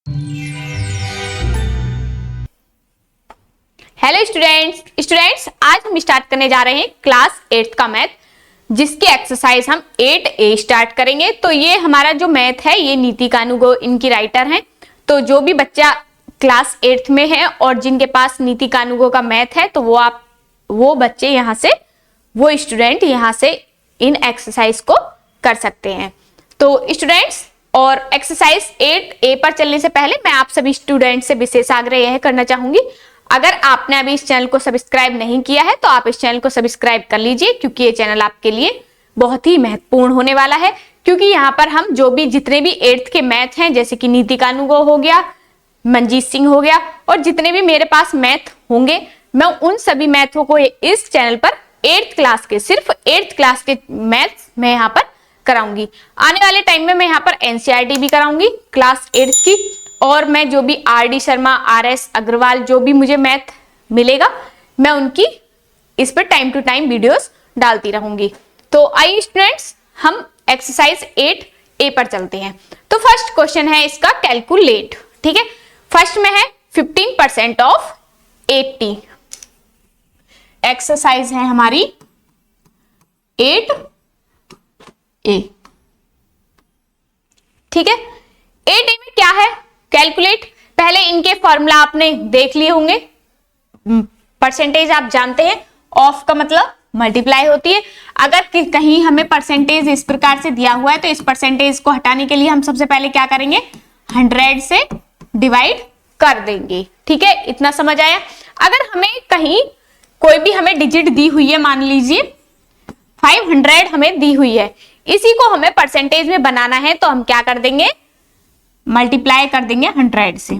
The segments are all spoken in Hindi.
हेलो स्टूडेंट्स आज हम स्टार्ट करने जा रहे हैं क्लास 8th का मैथ, जिसकी एक्सरसाइज हम 8A स्टार्ट करेंगे। तो ये हमारा जो मैथ है ये नीति कानूगो इनकी राइटर हैं। तो जो भी बच्चा क्लास 8th में है और जिनके पास नीति कानूगो का मैथ है तो वो बच्चे यहाँ से, वो स्टूडेंट यहाँ से इन एक्सरसाइज को कर सकते हैं। तो स्टूडेंट्स, और एक्सरसाइज 8A पर चलने से पहले मैं आप सभी स्टूडेंट से विशेष आग्रह यह करना चाहूंगी, अगर आपने अभी इस चैनल को सब्सक्राइब नहीं किया है तो आप इस चैनल को सब्सक्राइब कर लीजिए, क्योंकि ये चैनल आपके लिए बहुत ही महत्वपूर्ण होने वाला है। क्योंकि यहाँ पर हम जितने भी 8th के मैथ हैं, जैसे कि नीति कानूगो हो गया, मनजीत सिंह हो गया, और जितने भी मेरे पास मैथ होंगे, मैं उन सभी मैथों को इस चैनल पर 8th क्लास के, सिर्फ 8th क्लास के मैथ्स मैं यहाँ पर कराऊंगी। आने वाले टाइम में मैं यहाँ पर एनसीईआरटी भी कराऊंगी क्लास 8th की, और मैं जो भी आरडी शर्मा, आरएस अग्रवाल, जो भी मुझे मैथ मिलेगा मैं उनकी इस पर टाइम टू टाइम वीडियोस डालती रहूंगी। तो आइए स्टूडेंट्स, हम एक्सरसाइज 8A पर चलते हैं। तो फर्स्ट क्वेश्चन है इसका कैलकुलेट, ठीक है। फर्स्ट में है 15% ऑफ 80। एक्सरसाइज है हमारी 8A, ठीक है। 8A में क्या है, कैलकुलेट। पहले इनके फॉर्मूला आपने देख लिए होंगे। परसेंटेज आप जानते हैं, ऑफ का मतलब मल्टीप्लाई होती है। अगर कहीं हमें परसेंटेज इस प्रकार से दिया हुआ है तो इस परसेंटेज को हटाने के लिए हम सबसे पहले क्या करेंगे, 100 से डिवाइड कर देंगे, ठीक है। इतना समझ आया। अगर हमें कहीं कोई भी हमें डिजिट दी हुई है, मान लीजिए 500 हमें दी हुई है, इसी को हमें परसेंटेज में बनाना है तो हम क्या कर देंगे, मल्टीप्लाई कर देंगे 100 से।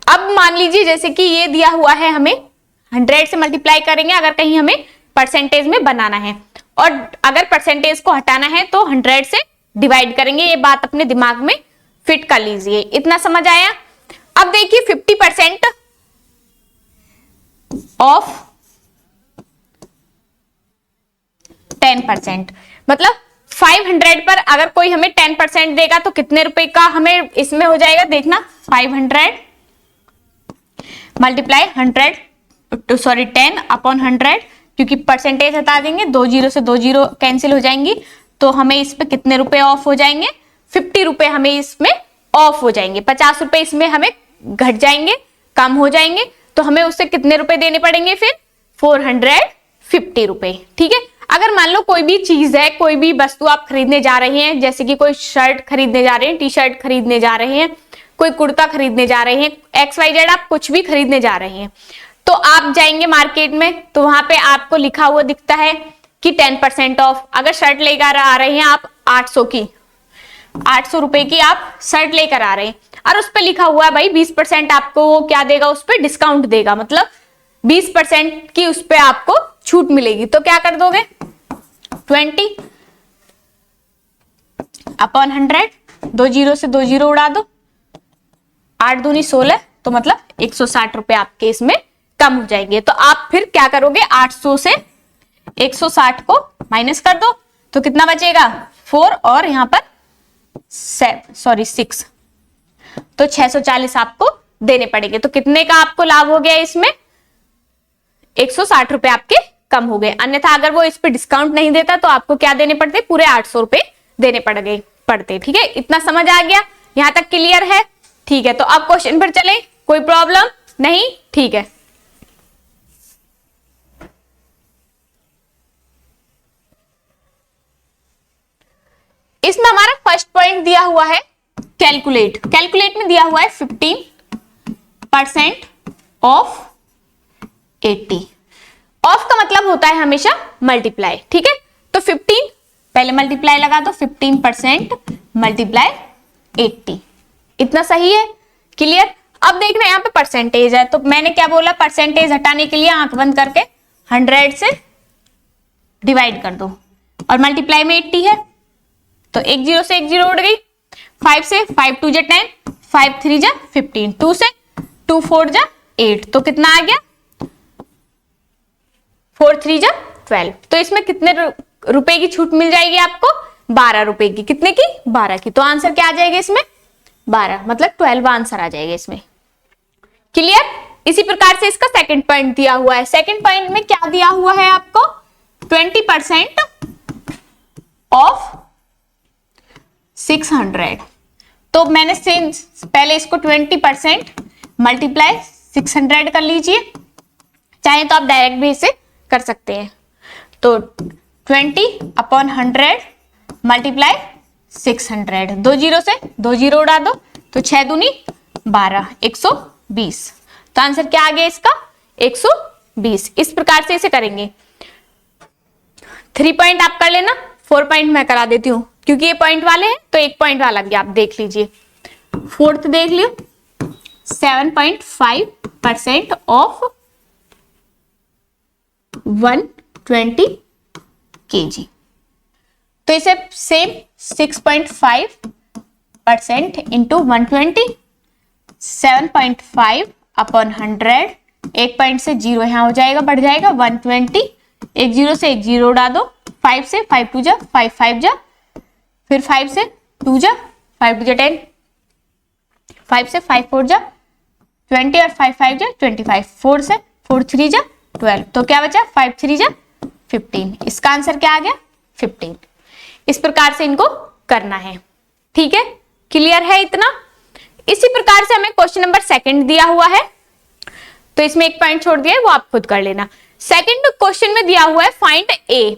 अब मान लीजिए जैसे कि ये दिया हुआ है, हमें 100 से मल्टीप्लाई करेंगे अगर कहीं हमें परसेंटेज में बनाना है, और अगर परसेंटेज को हटाना है तो 100 से डिवाइड करेंगे। ये बात अपने दिमाग में फिट कर लीजिए। इतना समझ आया। अब देखिए 50% ऑफ 10%, मतलब 500 पर अगर कोई हमें 10% देगा तो कितने रुपए का हमें इसमें हो जाएगा, देखना 500 मल्टीप्लाई 10 अपॉन 100, क्योंकि परसेंटेज हटा देंगे, 2 जीरो से 2 जीरो कैंसिल हो जाएंगी, तो हमें इस पे कितने रुपए ऑफ हो जाएंगे, 50 रुपए हमें इसमें ऑफ हो जाएंगे। 50 रुपए इसमें हमें घट जाएंगे, कम हो जाएंगे, तो हमें उससे कितने रुपए देने पड़ेंगे फिर, 450 रुपए, ठीक है। अगर मान लो कोई भी चीज है, कोई भी वस्तु आप खरीदने जा रहे हैं, जैसे कि कोई शर्ट खरीदने जा रहे हैं, टी शर्ट खरीदने जा रहे हैं, कोई कुर्ता खरीदने जा रहे हैं, XYZ आप कुछ भी खरीदने जा रहे हैं, तो आप जाएंगे मार्केट में, तो वहां पे आपको लिखा हुआ दिखता है कि 10% ऑफ। अगर शर्ट लेकर आ रहे हैं आप 800 रुपए की आप शर्ट लेकर आ रहे हैं, और उस पर लिखा हुआ है भाई 20% आपको वो क्या देगा, उस पर डिस्काउंट देगा, मतलब 20% की उस पर आपको छूट मिलेगी। तो क्या कर दोगे, 20 अपॉन 100, 2 जीरो से 2 जीरो उड़ा दो, 8 दूनी 16, तो मतलब 160 रुपए आपके इसमें कम हो जाएंगे। तो आप फिर क्या करोगे, 800 से 160 को माइनस कर दो, तो कितना बचेगा, 4 और यहां पर 6, तो 640 आपको देने पड़ेंगे। तो कितने का आपको लाभ हो गया इसमें, 160 रुपए आपके कम हो गए। अन्यथा अगर वो इस पे डिस्काउंट नहीं देता तो आपको क्या देने पड़ते, पूरे 800 रुपए देने पड़ते, ठीक है। इतना समझ आ गया, यहां तक क्लियर है, ठीक है। तो अब क्वेश्चन पर चले, कोई प्रॉब्लम नहीं, ठीक है। इसमें हमारा फर्स्ट पॉइंट दिया हुआ है कैलकुलेट। कैलकुलेट में दिया हुआ है 15% ऑफ 80। ऑफ का मतलब होता है हमेशा मल्टीप्लाई, ठीक है। तो 15 पहले मल्टीप्लाई लगा दो, 15% मल्टीप्लाई 80। इतना सही है, क्लियर। अब देखना यहाँ पे परसेंटेज है, तो मैंने क्या बोला, परसेंटेज हटाने के लिए आंख बंद करके 100 से डिवाइड कर दो, और मल्टीप्लाई में 80 है, तो 1 जीरो से 1 जीरो उड़ गई, 5 से 5 2 जा 10, 5 3 जा 15, 2 से 2 4 जा 8, तो कितना आ गया, 4 3 जा 12। तो इसमें कितने रुपए की छूट मिल जाएगी आपको, 12 रुपए की। कितने की? 12 की। तो आंसर क्या आ जाएगा इसमें? 12, मतलब 12 आंसर आ जाएगा इसमें। क्लियर? इसी प्रकार से इसका सेकंड पॉइंट दिया हुआ है। सेकंड पॉइंट में क्या दिया हुआ है आपको? 20% ऑफ 600। तो मैंने पहले इसको 20% मल्टीप्लाई 600 कर लीजिए, चाहे तो आप डायरेक्ट भी इसे कर सकते हैं। तो 20/100 मल्टीप्लाई 600, 2 जीरो से 2 जीरो उड़ा दो, तो 6 दूनी 12, 120। तो आंसर क्या आ गया इसका? 120। इस प्रकार से इसे करेंगे। 3 पॉइंट आप कर लेना, 4 पॉइंट मैं करा देती हूँ, क्योंकि ये पॉइंट वाले हैं तो 1 पॉइंट वाला गया, आप देख लीजिए। फोर्थ देख लियो, 7.5% ऑफ 120 kg। तो इसे सेम 6.5% इंटू 120, 7.5/100, 1 पॉइंट से 0 यहां हो जाएगा, बढ़ जाएगा 120, 1 जीरो से 1 जीरो उड़ा दो, 5 से 5 2 जा 5 5 जा, फिर 5 से 2 जा 5 2 जा 10, 5 से 5 4 जा 20 और 5 5 जा 25, 4 से 4 3 जा 12। तो क्या बचा? 5 3 जा 15। इसका आंसर क्या आ गया? 15। इस प्रकार से इनको करना है। ठीक है, क्लियर है इतना? इसी प्रकार से हमें क्वेश्चन नंबर सेकंड दिया हुआ है, तो इसमें 1 पॉइंट छोड़ दिया है, वो आप खुद कर लेना। सेकंड क्वेश्चन में दिया हुआ है फाइंड ए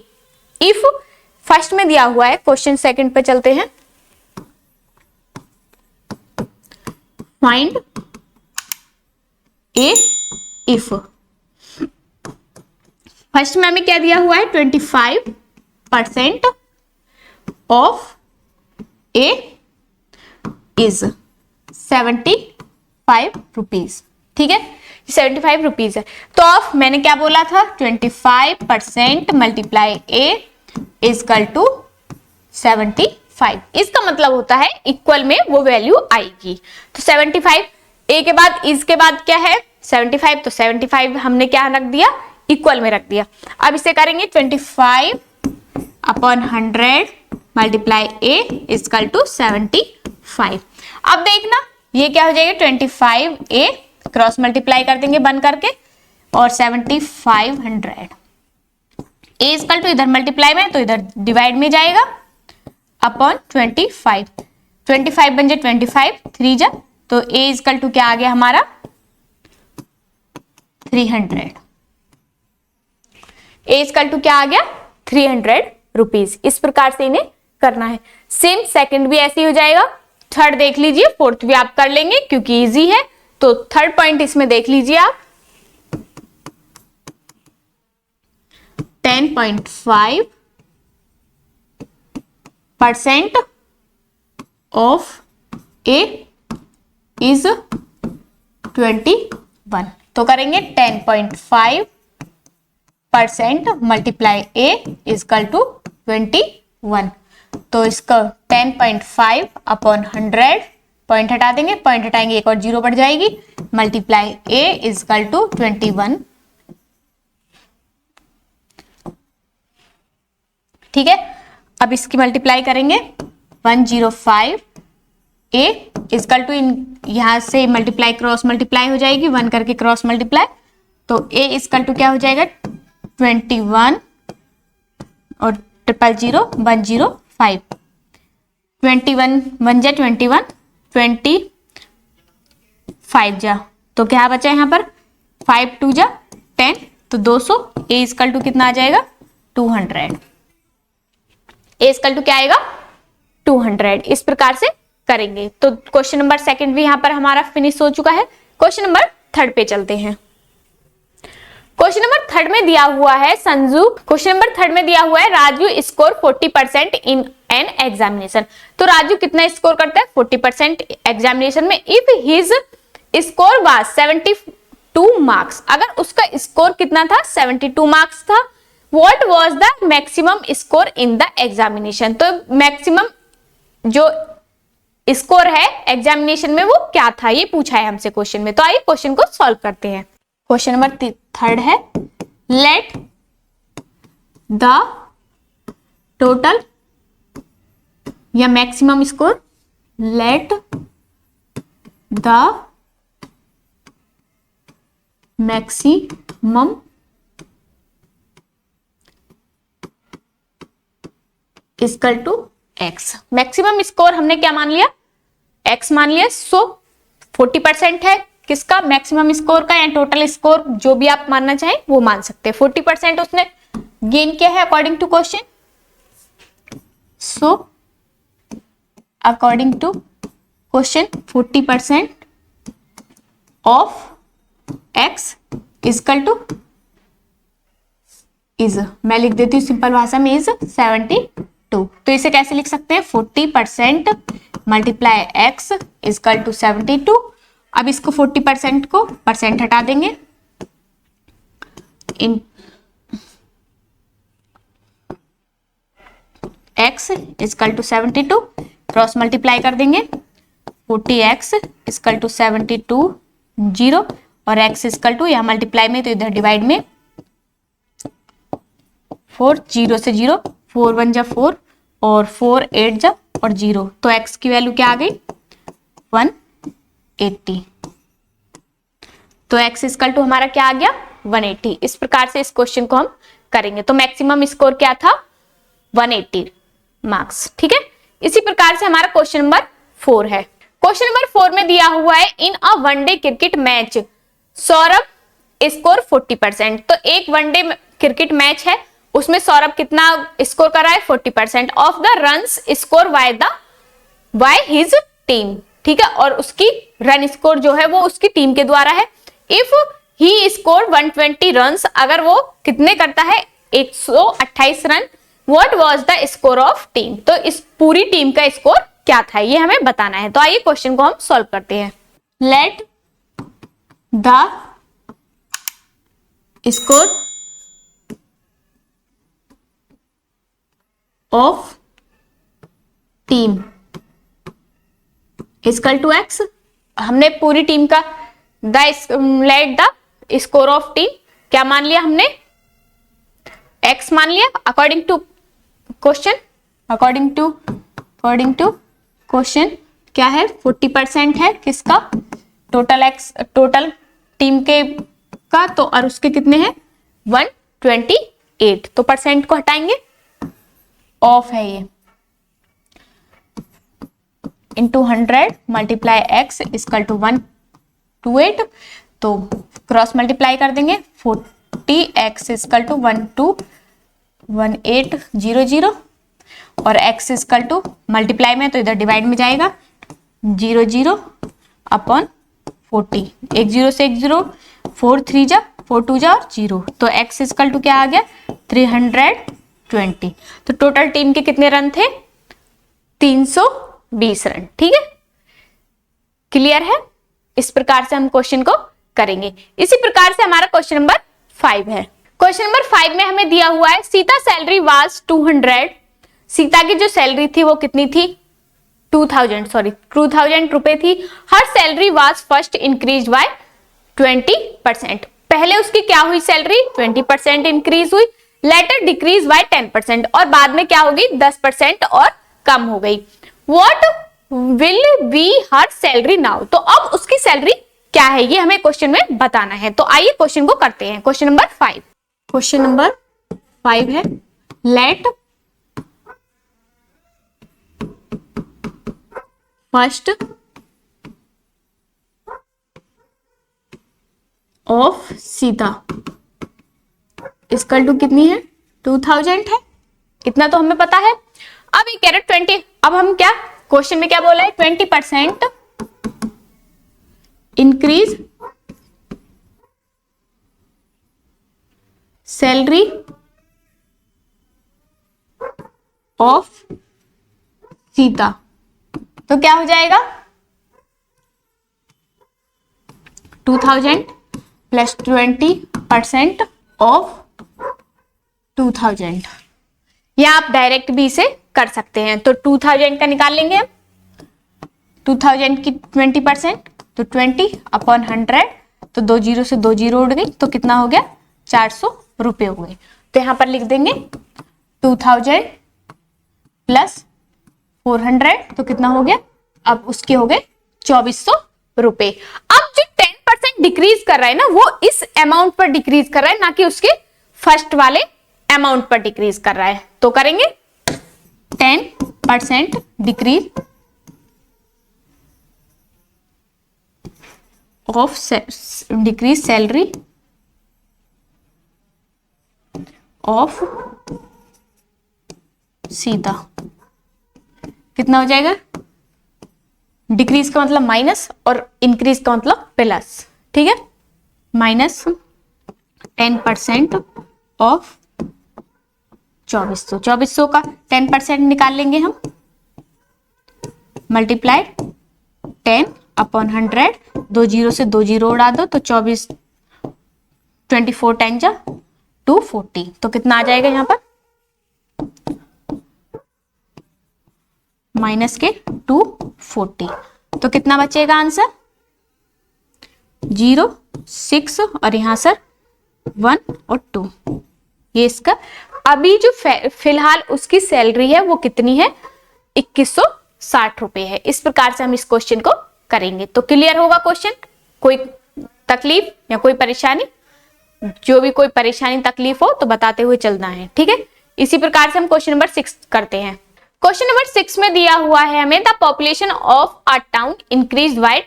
इफ, फर्स्ट में दिया हुआ है, क्वेश्चन सेकंड पे चलते हैं। फाइंड ए इफ, फर्स्ट में हमें क्या दिया हुआ है? 25% ऑफ ए इज 75 रुपीज। ठीक है, 75 रुपीज है। तो ऑफ मैंने क्या बोला था? 25% मल्टीप्लाई ए इजकल टू 75। इसका मतलब होता है इक्वल में वो वैल्यू आएगी। तो 75 ए के बाद इज के बाद क्या है? 75। तो 75 हमने क्या रख दिया? इक्वल में रख दिया। अब इसे करेंगे 25/100 मल्टीप्लाई ए इजकल टू 75। अब देखना ये क्या हो जाएगा? 25 ए क्रॉस मल्टीप्लाई कर देंगे बन करके, और 7500 ए इजकल टू इधर मल्टीप्लाई में तो इधर डिवाइड में जाएगा अपॉन 25। 25 बन जाए 25, 3 जा, तो ए इजकल टू क्या आ गया हमारा? 300। ए इजकल टू क्या आ गया? 300 रुपीज। इस प्रकार से इन्हें करना है। सेम सेकंड भी ऐसे ही हो जाएगा। थर्ड देख लीजिए, फोर्थ भी आप कर लेंगे क्योंकि इजी है। तो थर्ड पॉइंट इसमें देख लीजिए आप, 10.5% ऑफ ए इज 21। तो करेंगे 10.5% मल्टीप्लाई ए इजकल टू 21। तो इसका 10.5/100, पॉइंट हटा देंगे, पॉइंट हटाएंगे एक और जीरो बढ़ जाएगी, मल्टीप्लाई ए इजकल टू 21। ठीक है, अब इसकी मल्टीप्लाई करेंगे 105 ए इजकल टू, यहां से मल्टीप्लाई क्रॉस मल्टीप्लाई हो जाएगी, 1 करके क्रॉस मल्टीप्लाई, तो ए इजकल टू क्या हो जाएगा? 21 और 000 105, 21 1 जा 21, 25 जा, तो क्या बचा यहाँ पर? 5 2 जा 10, तो 200। ए इजकल टू कितना आ जाएगा? 200। ए इजकल टू क्या आएगा? 200। इस प्रकार से करेंगे। तो क्वेश्चन नंबर सेकंड भी यहाँ पर हमारा फिनिश हो चुका है। क्वेश्चन नंबर थर्ड पे चलते हैं। क्वेश्चन नंबर थर्ड में दिया हुआ है संजू, क्वेश्चन नंबर थर्ड में दिया हुआ है Raju score 40% in an examination. तो राजू कितना स्कोर करता है? 40% एग्जामिनेशन में। If his score was 72 marks, अगर उसका स्कोर कितना था? 72 मार्क्स था। What was the maximum score in the examination? तो मैक्सिमम जो स्कोर है एग्जामिनेशन में वो क्या था, ये पूछा है हमसे क्वेश्चन में। तो आइए क्वेश्चन को सॉल्व करते हैं। क्वेश्चन नंबर थर्ड है, लेट द टोटल या maximum score, let the maximum equal to X. Maximum score हमने क्या मान लिया, एक्स मान लिया। सो 40% है किसका, मैक्सिमम स्कोर का, या टोटल स्कोर जो भी आप मानना चाहें वो मान सकते हैं। 40% उसने गेन किया है according to question. So according to question 40% of X equal to is, मैं लिख देती हूँ सिंपल भाषा में, इज 72। तो इसे कैसे लिख सकते हैं, 40% मल्टीप्लाई एक्स इक्वल टू 72। अब इसको 40% को परसेंट हटा देंगे, in x equal to 72, cross multiply कर देंगे, 40x इक्वल टू 72 जीरो, और x इक्वल टू, यहाँ मल्टीप्लाई में तो इधर डिवाइड में 4, 0 से 0, 4 1 जा 4 और 4 8 जा और 0, तो x की वैल्यू क्या आ गई 180। तो x इक्वल टू हमारा क्या आ गया 180। इस प्रकार से इस क्वेश्चन को हम करेंगे। तो मैक्सिमम स्कोर क्या था 180 मार्क्स, ठीक है। इसी प्रकार से हमारा क्वेश्चन नंबर 4 है। क्वेश्चन नंबर 4 में दिया हुआ है, in a one day cricket match Saurabh score 40%। तो एक वनडे क्रिकेट मैच है, उसमें सौरभ कितना स्कोर कर रहा है 40% of the runs score by his team, ठीक है। और उसकी रन स्कोर जो है वो उसकी टीम के द्वारा है। इफ ही स्कोर 120 रन्स, अगर वो कितने करता है 128 run, what was the score of team. तो इस पूरी टीम का स्कोर क्या था ये हमें बताना है। तो आइए क्वेश्चन को हम सॉल्व करते हैं। Let the score of team equal to X. हमने पूरी टीम का let the score of team क्या मान लिया हमने, एक्स मान लिया according to question. According to question क्या है 40% है किसका, टोटल एक्स, टोटल टीम के का, तो और उसके कितने हैं 128। तो परसेंट को हटाएंगे, ऑफ है ये, into 100 multiply X equal to 128। तो क्रॉस मल्टीप्लाई कर देंगे, 40x इक्वल टू 1800 और x इक्वल टू मल्टीप्लाई में तो इधर डिवाइड में जाएगा 00 अपॉन 40, 1 0 से 1 0, 4 3 जा 4 2 जा और 0। तो x इक्वल टू क्या आ गया 320। तो टोटल टीम के कितने रन थे 320 रन, ठीक है। क्लियर है। इस प्रकार से हम क्वेश्चन को करेंगे। इसी प्रकार से हमारा क्वेश्चन नंबर 5 है। क्वेश्चन नंबर 5 में हमें दिया हुआ है, सीता सैलरी वाज 200। सीता की जो सैलरी थी वो कितनी थी 2000 रुपए थी। Her salary was first increase by 20%। पहले उसकी क्या हुई सैलरी 20% इंक्रीज हुई, लेटर डिक्रीज बाय 10% और बाद में क्या होगी 10% और कम हो गई। What will be her salary now. तो अब उसकी सैलरी क्या है ये हमें क्वेश्चन में बताना है। तो आइए क्वेश्चन को करते हैं। क्वेश्चन नंबर 5, क्वेश्चन नंबर 5 है, let first of Sita equal to कितनी है 2000 है, इतना तो हमें पता है। अब ये कह रहे 20, अब हम क्या क्वेश्चन में क्या बोला है 20% इंक्रीज सैलरी ऑफ सीता। तो क्या हो जाएगा 2000 प्लस 20% ऑफ 2000, या आप डायरेक्ट भी इसे कर सकते हैं। तो 2000 का निकाल लेंगे हम, 2000 की 20% तो 20 अपॉन 100, तो 2 0 से 2 0 उड़ गई, तो कितना हो गया 400 रुपए हो गए। तो यहां पर लिख देंगे 2000 प्लस 400, तो कितना हो गया, अब उसके हो गए 2400 रुपए। अब जो 10% डिक्रीज कर रहा है ना, वो इस अमाउंट पर डिक्रीज कर रहा है, ना कि उसके फर्स्ट वाले अमाउंट पर डिक्रीज कर रहा है। तो करेंगे 10% decrease of decrease salary of Sita, कितना हो जाएगा, डिक्रीज का मतलब माइनस और इंक्रीज का मतलब प्लस, ठीक है, माइनस 10% ऑफ 2400 का 10% निकाल लेंगे हम, मल्टीप्लाइड 10/100, 2 जीरो से 2 जीरो उड़ा दो, तो 24 10 जा 240, तो कितना आ जाएगा यहाँ पर, माइनस के 240, तो कितना बचेगा आंसर, 0 6 और यहां सर 1 और 2, ये इसका अभी जो फिलहाल उसकी सैलरी है वो कितनी है, 2160 रुपए है। इस प्रकार से हम इस क्वेश्चन को करेंगे। तो क्लियर होगा क्वेश्चन, कोई तकलीफ या कोई परेशानी, जो भी कोई परेशानी तकलीफ हो तो बताते हुए चलना है, ठीक है। इसी प्रकार से हम क्वेश्चन नंबर 6 करते हैं। क्वेश्चन नंबर 6 में दिया हुआ है हमें, the population of a town increase by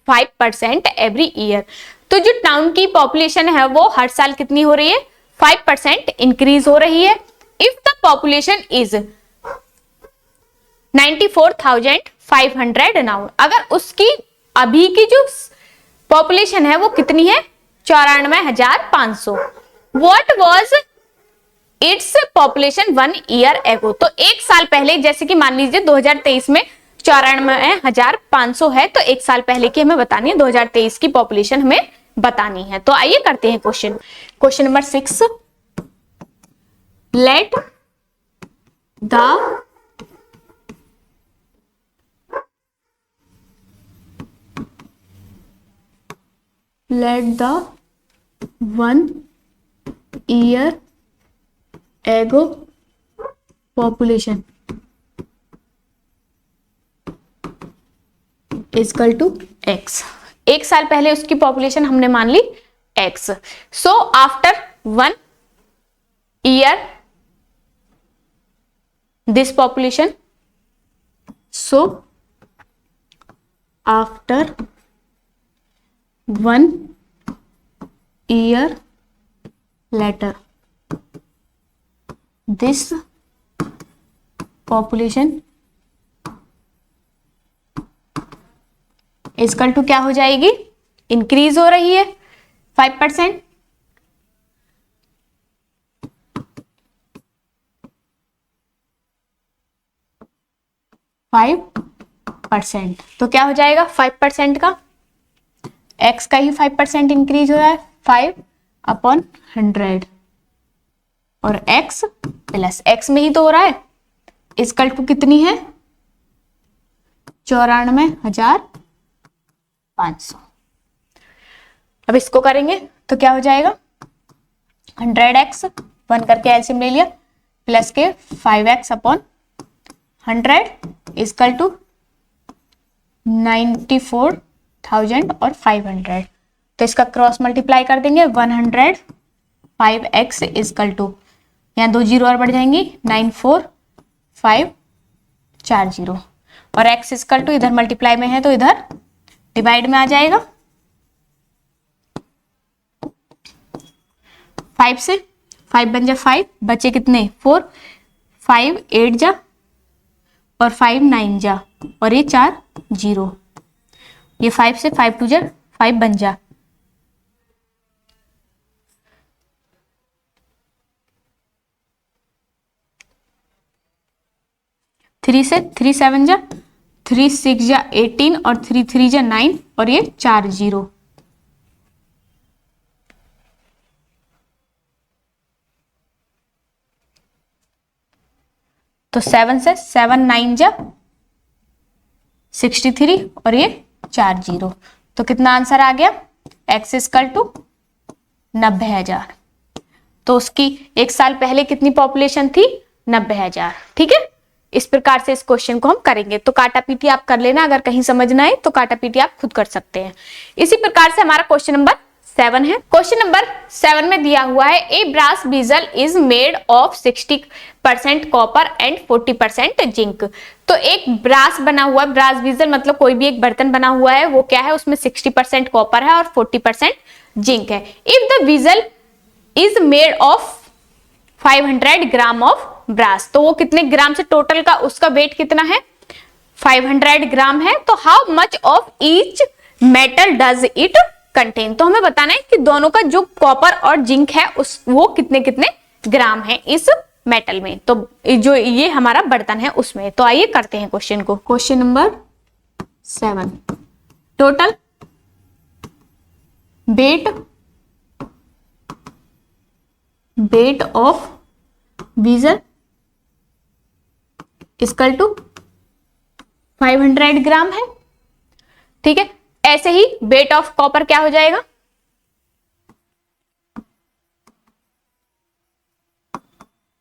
5% every year. तो जो टाउन की पॉपुलेशन है वो हर साल कितनी हो रही है, 5% इंक्रीज हो रही है। If the population is 94,500 now, अगर उसकी अभी की जो पॉपुलेशन है वो कितनी है, 94,500। What was its population 1 year एगो, तो एक साल पहले, जैसे कि मान लीजिए 2023 में 94,500 है, तो एक साल पहले की हमें बतानी है, 2023 की पॉपुलेशन हमें बतानी है। तो आइए करते हैं question number 6। Let the 1 year ago population is equal to x. एक साल पहले उसकी पॉपुलेशन हमने मान ली x. So after 1 year this population, so after 1 year later this population is equal to क्या हो जाएगी, इंक्रीज हो रही है 5%, तो क्या हो जाएगा 5% का, x का ही 5% इंक्रीज हो रहा है, 5/100 और x प्लस x में ही तो हो रहा है, इजकल टू कितनी है, 94,500। अब इसको करेंगे तो क्या हो जाएगा, 100x 1 करके एलसीएम ले लिया, प्लस के 5x/100 इजकल टू 94,000 और 500। तो इसका क्रॉस मल्टीप्लाई कर देंगे, 100 5x इजकल टू, यहाँ 2 जीरो और बढ़ जाएंगी, 94,540 और x इजकल टू इधर मल्टीप्लाई में है तो इधर डिवाइड में आ जाएगा, 5 से 5 बन जा 5, बचे कितने 4, 5 8 जा और 5 9 जा और ये 4 जीरो, ये 5 से 5 2 जा 5 बन जा, 3 से 3 7 जा, 3 6 जा 18 और 3 3 जा 9 और ये 4 जीरो, तो 7 से 7 9 जा 63 और ये 4 जीरो, तो कितना आंसर आ गया, x इक्वल टू 90,000। तो उसकी एक साल पहले कितनी पॉपुलेशन थी, 90,000। ठीक है, इस प्रकार से इस क्वेश्चन को हम करेंगे। तो काटा पीटी आप कर लेना, अगर कहीं समझना है तो काटा पीटी आप खुद कर सकते हैं। इसी प्रकार से हमारा क्वेश्चन नंबर 7 है। क्वेश्चन नंबर 7 में दिया हुआ है a brass vessel is made of 60% copper and 40% zinc. तो एक ब्रास बना हुआ, ब्रास बीजल मतलब कोई भी एक बर्तन बना हुआ है, वो क्या है, उसमें 60% कॉपर है और 40% जिंक है। If the vessel is made of 500 gram of brass, तो वो कितने ग्राम से, टोटल का उसका वेट कितना है, 500 ग्राम है। तो how much of each metal does it contain, तो हमें बताना है कि दोनों का जो कॉपर और जिंक है उस वो कितने कितने ग्राम है इस मेटल में, तो जो ये हमारा बर्तन है उसमें। तो आइए करते हैं क्वेश्चन को। Question number 7, total weight of vessel equal to 500 gram है, ठीक है। ऐसे ही वेट ऑफ कॉपर क्या हो जाएगा,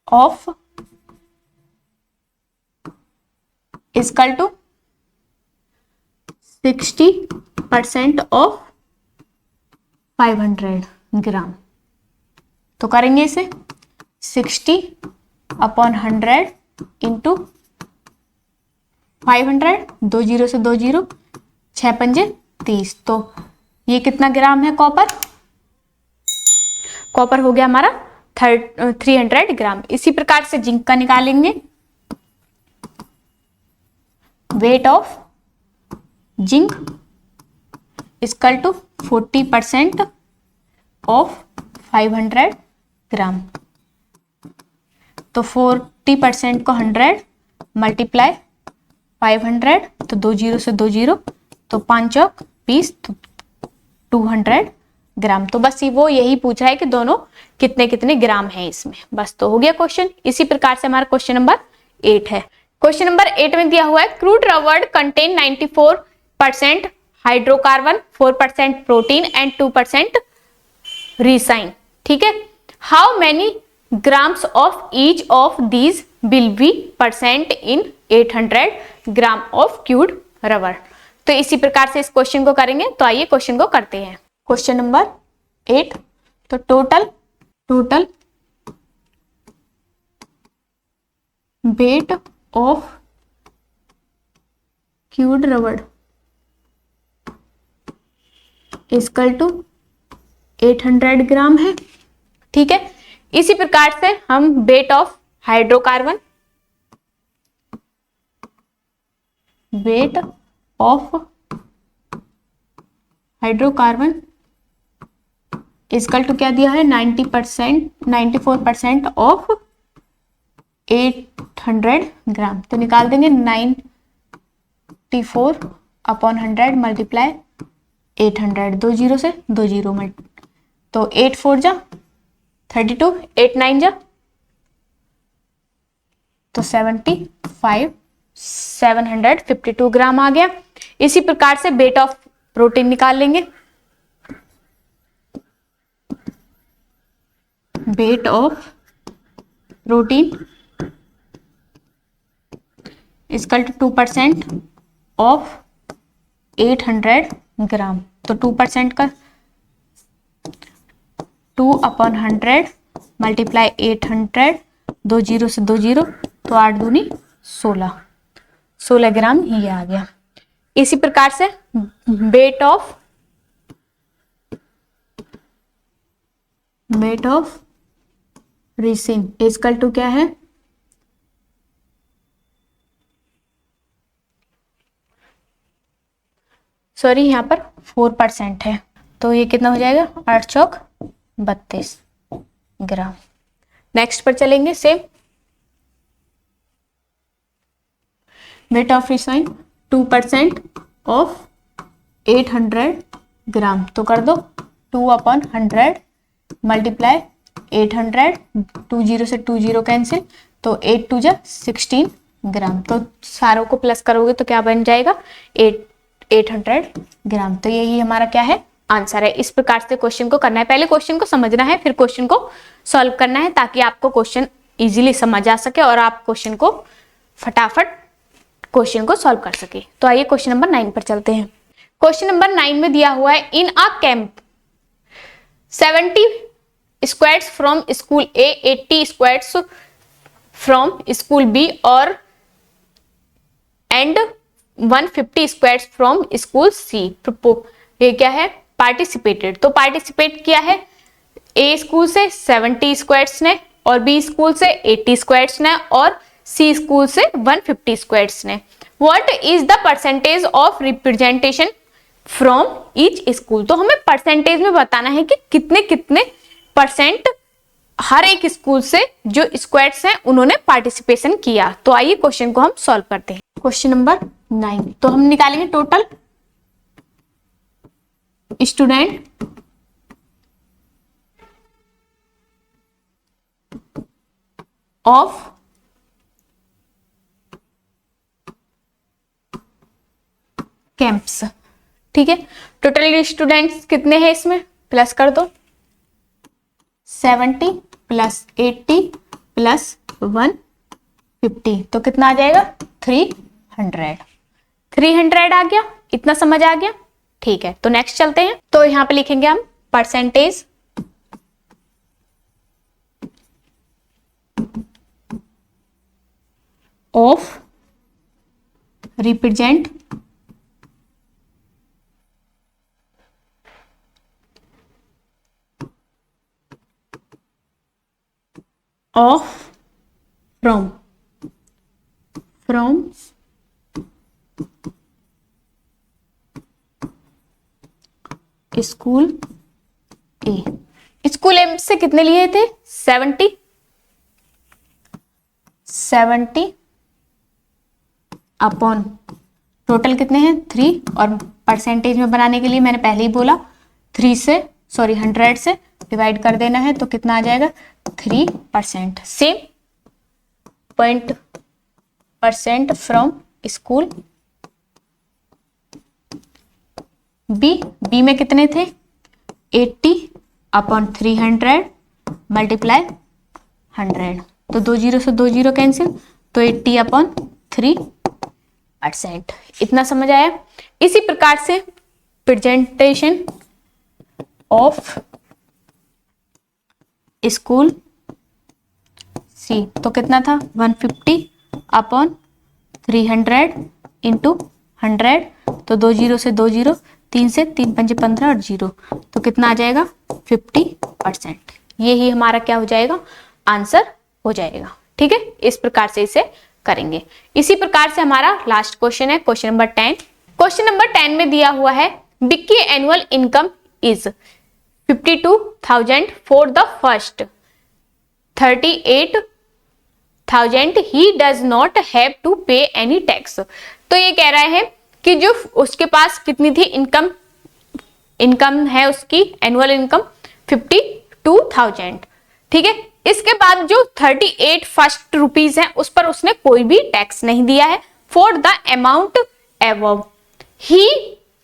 of equal to 60% of 500 gram. तो करेंगे इसे 60/100 इंटू 500, 2 जीरो से 2 जीरो, 6 पंजे 30। तो ये कितना ग्राम है कॉपर, कॉपर हो गया हमारा 300 ग्राम। इसी प्रकार से जिंक का निकालेंगे, weight of zinc equal to 40% of 500 gram. तो 40% को 100 मल्टीप्लाई 500, तो 2 जीरो से 2 जीरो, तो 5 चौक 20, तो 200 ग्राम। तो बस वो यही पूछा है कि दोनों कितने कितने ग्राम है इसमें, बस तो हो गया क्वेश्चन। इसी प्रकार से हमारा क्वेश्चन नंबर 8 है। क्वेश्चन नंबर 8 में दिया हुआ है crude rubber contain 94% hydrocarbon, 4% protein and 2% resign, ठीक है। How many grams of each of these will be percent in 800 gram of cured rubber. तो इसी प्रकार से इस क्वेश्चन को करेंगे। तो आइए क्वेश्चन को करते हैं। क्वेश्चन नंबर 8, तो total weight of cured rubber equal to 800 gram है, ठीक है। इसी प्रकार से हम weight of hydrocarbon, weight of hydrocarbon equal to क्या दिया है, 94% ऑफ 800 ग्राम। तो निकाल देंगे 94/100 मल्टीप्लाई 800, 2 जीरो से 2 जीरो तो 8 4 जा 32, 8 9 जा तो 752 ग्राम आ गया। इसी प्रकार से वेट ऑफ प्रोटीन निकाल लेंगे, weight of protein equal to 2% of 800 gram. तो 2% का 2/100 मल्टीप्लाई 800, 2 जीरो से 2 जीरो, तो 8 दूनी 16 ग्राम ये आ गया। इसी प्रकार से weight of resin equal to क्या है, सॉरी यहाँ पर 4% है, तो ये कितना हो जाएगा, 8 चौक 32 ग्राम। नेक्स्ट पर चलेंगे। Same weight of resign 2% of 800 gram. तो कर दो 2/100 मल्टीप्लाई 800, 2 जीरो से 2 जीरो कैंसिल, तो 8 2 जा 16 ग्राम। तो सारों को प्लस करोगे तो क्या बन जाएगा, 800 ग्राम। तो यही हमारा क्या है, आंसर है। इस प्रकार से क्वेश्चन को करना है, पहले क्वेश्चन को समझना है, फिर क्वेश्चन को सॉल्व करना है, ताकि आपको क्वेश्चन इजीली समझ आ सके और आप क्वेश्चन को फटाफट क्वेश्चन को सॉल्व कर सके। तो आइए क्वेश्चन नंबर 9 पर चलते हैं। क्वेश्चन नंबर 9 में दिया हुआ है in a camp 70 squads from school A, 80 squads from school B और and 150 squads from school C. ये क्या है? पार्टिसिपेटेड। तो पार्टिसिपेट किया है ए स्कूल से 70 स्क्वाड्स ने और बी स्कूल से 80 स्क्वाड्स ने और सी स्कूल से 150 स्क्वाड्स ने। What is the percentage of representation from each school. तो हमें परसेंटेज में बताना है कि कितने कितने परसेंट हर एक स्कूल से जो स्क्वाड्स हैं उन्होंने पार्टिसिपेशन किया। तो आइए क्वेश्चन को हम सॉल्व करते हैं। क्वेश्चन नंबर 9 तो हम निकालेंगे टोटल स्टूडेंट ऑफ कैंप्स। ठीक है, टोटल स्टूडेंट्स कितने हैं इसमें प्लस कर दो। 70 प्लस 80 प्लस 150 तो कितना आ जाएगा? 300 आ गया। इतना समझ आ गया? ठीक है, तो नेक्स्ट चलते हैं। तो यहां पे लिखेंगे हम percentage of represent of from school A. School A से कितने लिए थे? 70 अपॉन टोटल कितने हैं? 3 और परसेंटेज में बनाने के लिए मैंने पहले ही बोला 100 से डिवाइड कर देना है। तो कितना आ जाएगा? 3%। Same point percent from school B में कितने थे? 80 अपॉन 300 मल्टीप्लाई 100। तो 20 से 20 कैंसिल, तो 80 अपॉन 3%। इतना समझ आया? इसी प्रकार से प्रेजेंटेशन ऑफ स्कूल सी तो कितना था? 150 अपॉन 300 इंटू 100। तो 20 से 20, 3 से 3 पंजे 15 और 0 तो कितना आ जाएगा? 50%। यही हमारा क्या हो जाएगा? आंसर हो जाएगा। ठीक है, इस प्रकार से इसे करेंगे। इसी प्रकार से हमारा लास्ट क्वेश्चन है क्वेश्चन नंबर 10। क्वेश्चन नंबर 10 में दिया हुआ है Vicky annual income is 52,000 for the first 38,000 he does not have to pay any tax. तो ये कह रहा है कि जो उसके पास कितनी थी इनकम है उसकी एनुअल इनकम 52,000। ठीक है, इसके बाद जो 38 फर्स्ट रुपीज है उस पर उसने कोई भी टैक्स नहीं दिया है। फॉर द अमाउंट एबव ही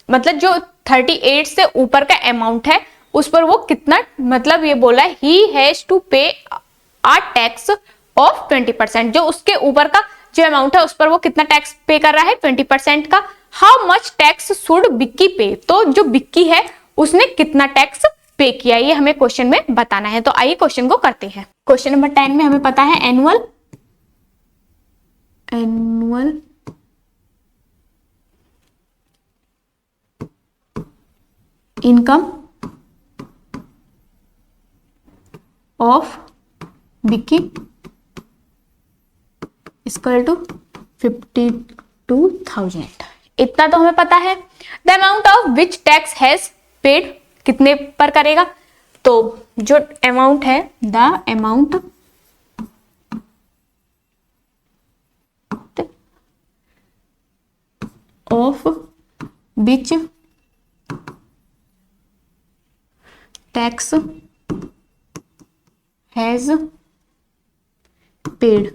मतलब जो 38 से ऊपर का अमाउंट है उस पर वो कितना मतलब ये बोला है ही हैज टू पे अ टैक्स ऑफ 20%। जो उसके ऊपर का जो अमाउंट है उस पर वो कितना टैक्स पे कर रहा है? 20% का। How much tax should Vicky पे। तो जो विक्की है उसने कितना टैक्स पे किया ये हमें क्वेश्चन में बताना है। तो आइए क्वेश्चन को करते हैं। क्वेश्चन नंबर 10 में हमें पता है annual income of Vicky equal to 52,000। इतना तो हमें पता है। The amount of which tax has paid कितने पर करेगा? तो जो अमाउंट है the amount of which tax has paid.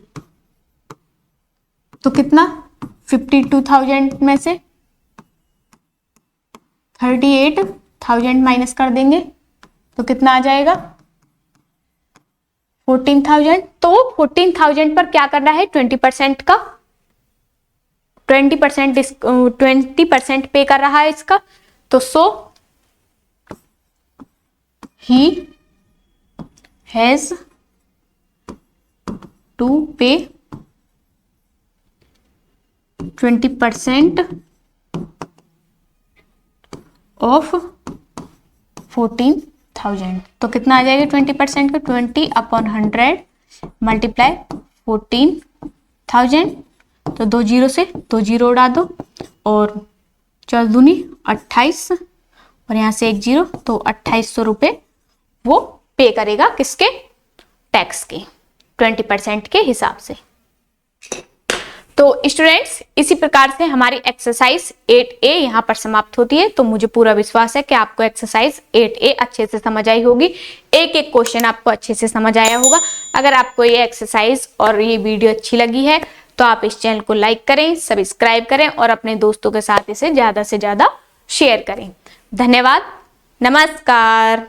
तो कितना? 52,000 में से 38,000 माइनस कर देंगे तो कितना आ जाएगा? 14,000। तो 14,000 पर क्या करना है? 20% का 20% पे कर रहा है इसका, तो सो ही हैज टू पे 20% ऑफ 14,000। तो कितना आ जाएगा 20% का, 20/100 मल्टीप्लाई 14,000। तो 2 जीरो से 2 जीरो उड़ा दो, और 4 दूनी 28, और यहाँ से 1 जीरो, तो 2800 रुपये वो पे करेगा किसके, टैक्स के 20% के हिसाब से। तो स्टूडेंट्स, इसी प्रकार से हमारी एक्सरसाइज 8A यहाँ पर समाप्त होती है। तो मुझे पूरा विश्वास है कि आपको एक्सरसाइज 8A अच्छे से समझ आई होगी, एक एक क्वेश्चन आपको अच्छे से समझ आया होगा। अगर आपको ये एक्सरसाइज और ये वीडियो अच्छी लगी है तो आप इस चैनल को लाइक करें, सब्सक्राइब करें और अपने दोस्तों के साथ इसे ज़्यादा से ज़्यादा शेयर करें। धन्यवाद, नमस्कार।